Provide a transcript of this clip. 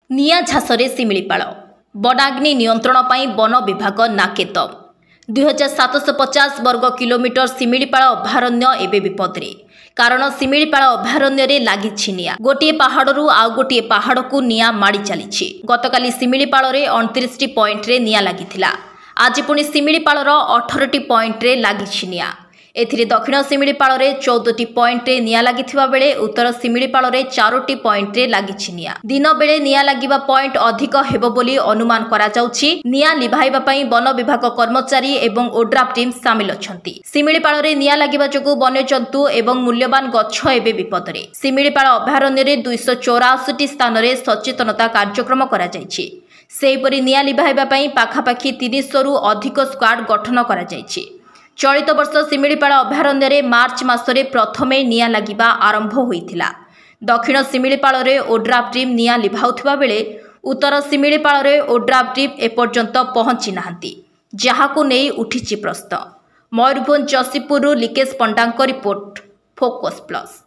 निया झासरे शिमिलीपाल बनाग्नि नियंत्रण पर वन विभाग नाकेत 2750 वर्ग किलोमीटर शिमिलीपाल अभयारण्य एवं विपदे कारण शिमिलीपाल अभयारण्य लगी निया गोटे पहाड़ू आउ गोटे पहाड़ को निया माड़ी चली गतकाली शिमिलीपाल 29 पॉइंट रे निया लगी आज पुणी शिमिलीपाल 18 पॉइंट रे लगी निया एथिरे दक्षिण शिमिलीपाल 14 पॉइंट रे निया लगी बेले उत्तर शिमिलीपाल 4 पॉइंट रे लगी निया दिन बेले निया लगिबा पॉइंट अधिक हेबो बोली अनुमान करा जाउछि। निया लिभाइबा पई वन विभाग कर्मचारी एवं ओड्राफ टीम सामिल अछंती। शिमिलीपाल रे निया लगिबा जगु वन्यजंतु एवं मूल्यवान गछ एबे विपदरे। शिमिलीपाल अभयारण्य रे 284 स्थान रे सचेतनता कार्यक्रम करा जाइछि। सेहिपरि निया लिभाइबा पई पाखापाखि 300 रु अधिक स्क्वाड गठन करा जाइछि। चलित वर्ष शिमिलीपाल अभयारण्य मार्च मासरे प्रथमे निया लगिबा आरंभ होइथिला। दक्षिण शिमिलीपाल ओड्राफ टीम निया लिभाउथिबा बेले उत्तर शिमिलीपाल ओड्राफ टीम एपर्यंत पहुंची नाहंती, जहाकु नेई उठिछि प्रश्न। मयूरभंज जसीपुर लिकेश पंडांक रिपोर्ट, फोकस प्लस।